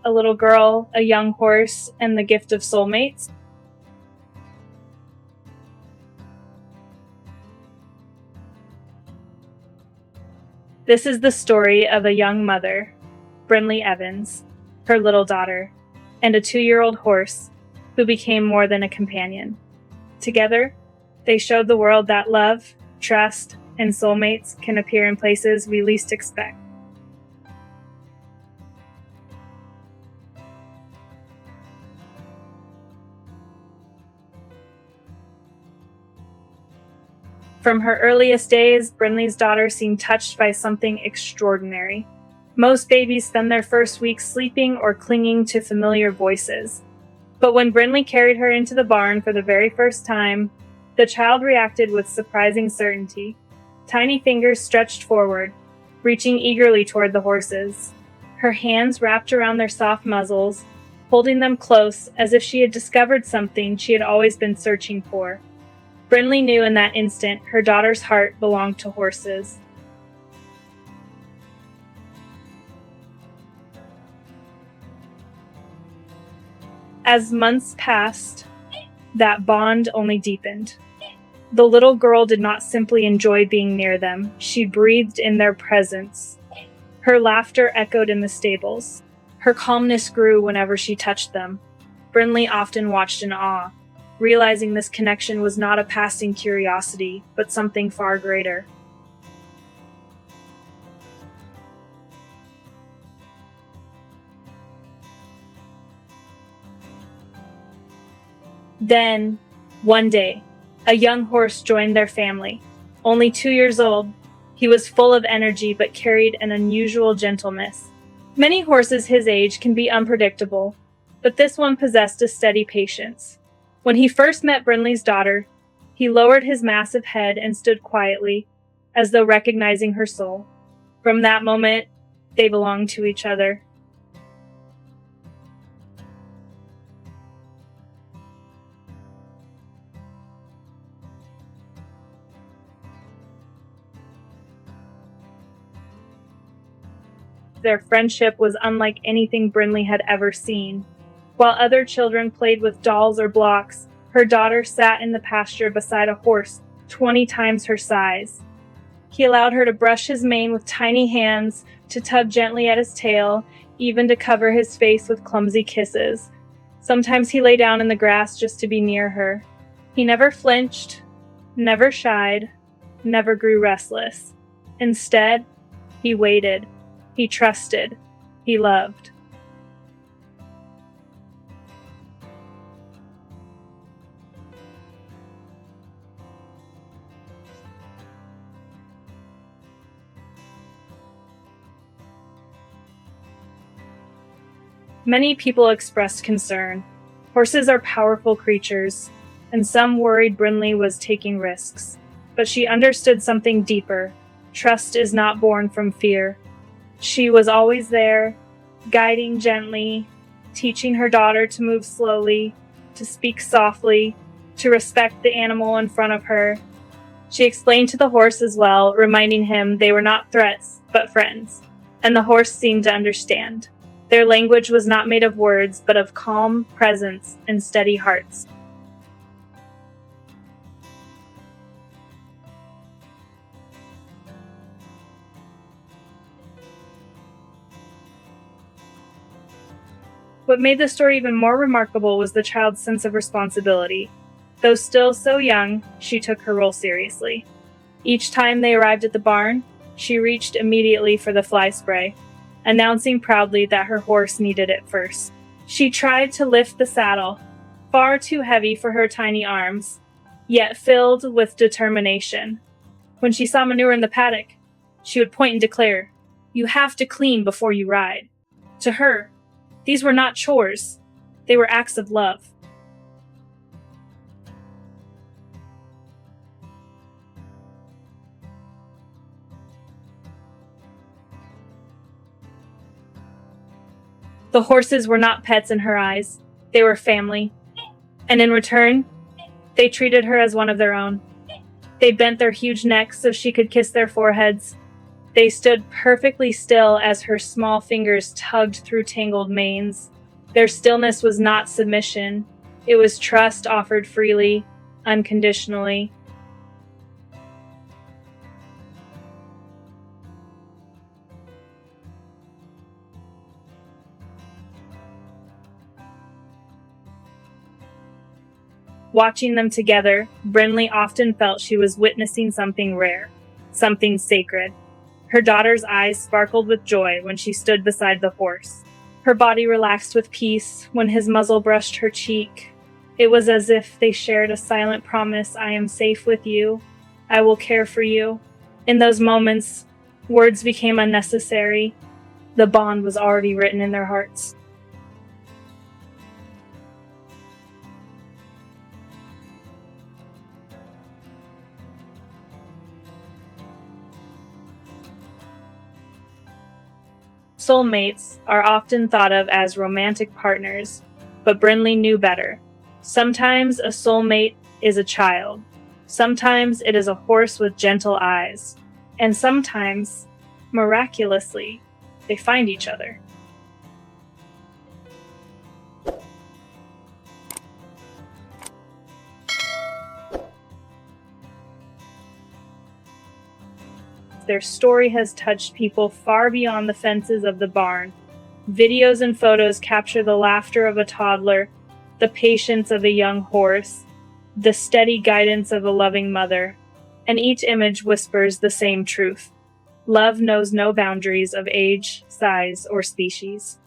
a little girl, a young horse, and the gift of soulmates. This is the story of a young mother, Brinley Evans, her little daughter, and a 2-year-old horse who became more than a companion. Together, they showed the world that love, trust, and soulmates can appear in places we least expect. From her earliest days, Brinley's daughter seemed touched by something extraordinary. Most babies spend their first weeks sleeping or clinging to familiar voices. But when Brinley carried her into the barn for the very first time, the child reacted with surprising certainty. Tiny fingers stretched forward, reaching eagerly toward the horses. Her hands wrapped around their soft muzzles, holding them close as if she had discovered something she had always been searching for. Brinley knew in that instant her daughter's heart belonged to horses. As months passed, that bond only deepened. The little girl did not simply enjoy being near them, she breathed in their presence. Her laughter echoed in the stables. Her calmness grew whenever she touched them. Brinley often watched in awe, realizing this connection was not a passing curiosity, but something far greater. Then, one day, a young horse joined their family. Only 2 years old, he was full of energy but carried an unusual gentleness. Many horses his age can be unpredictable, but this one possessed a steady patience. When he first met Brinley's daughter, he lowered his massive head and stood quietly, as though recognizing her soul. From that moment, they belonged to each other. Their friendship was unlike anything Brinley had ever seen. While other children played with dolls or blocks, her daughter sat in the pasture beside a horse 20 times her size. He allowed her to brush his mane with tiny hands, to tug gently at his tail, even to cover his face with clumsy kisses. Sometimes he lay down in the grass just to be near her. He never flinched, never shied, never grew restless. Instead, he waited. He trusted. He loved. Many people expressed concern. Horses are powerful creatures, and some worried Brinley was taking risks. But she understood something deeper. Trust is not born from fear. She was always there, guiding gently, teaching her daughter to move slowly, to speak softly, to respect the animal in front of her. She explained to the horse as well, reminding him they were not threats, but friends, and the horse seemed to understand. Their language was not made of words, but of calm presence and steady hearts. What made the story even more remarkable was the child's sense of responsibility. Though still so young, she took her role seriously. Each time they arrived at the barn, she reached immediately for the fly spray, announcing proudly that her horse needed it first. She tried to lift the saddle, far too heavy for her tiny arms, yet filled with determination. When she saw manure in the paddock, she would point and declare, "You have to clean before you ride." To her, these were not chores, they were acts of love. The horses were not pets in her eyes, they were family. And in return, they treated her as one of their own. They bent their huge necks so she could kiss their foreheads. They stood perfectly still as her small fingers tugged through tangled manes. Their stillness was not submission. It was trust offered freely, unconditionally. Watching them together, Brinley often felt she was witnessing something rare, something sacred. Her daughter's eyes sparkled with joy when she stood beside the horse. Her body relaxed with peace when his muzzle brushed her cheek. It was as if they shared a silent promise: I am safe with you. I will care for you. In those moments, words became unnecessary. The bond was already written in their hearts. Soulmates are often thought of as romantic partners, but Brinley knew better. Sometimes a soulmate is a child. Sometimes it is a horse with gentle eyes. And sometimes, miraculously, they find each other. Their story has touched people far beyond the fences of the barn. Videos and photos capture the laughter of a toddler, the patience of a young horse, the steady guidance of a loving mother, and each image whispers the same truth. Love knows no boundaries of age, size, or species.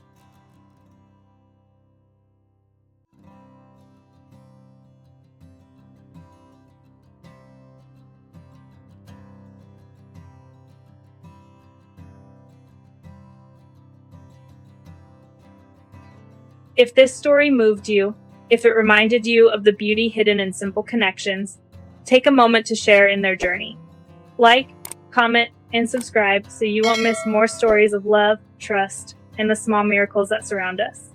If this story moved you, if it reminded you of the beauty hidden in simple connections, take a moment to share in their journey. Like, comment, and subscribe so you won't miss more stories of love, trust, and the small miracles that surround us.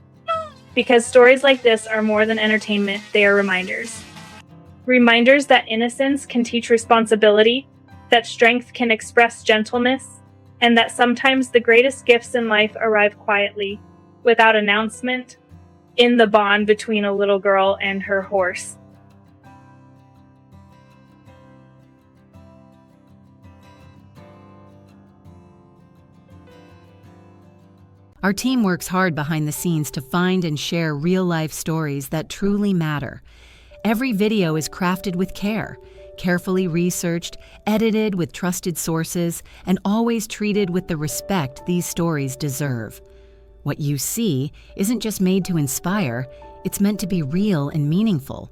Because stories like this are more than entertainment, they are reminders. Reminders that innocence can teach responsibility, that strength can express gentleness, and that sometimes the greatest gifts in life arrive quietly, without announcement, in the bond between a little girl and her horse. Our team works hard behind the scenes to find and share real-life stories that truly matter. Every video is crafted with care, carefully researched, edited with trusted sources, and always treated with the respect these stories deserve. What you see isn't just made to inspire, it's meant to be real and meaningful.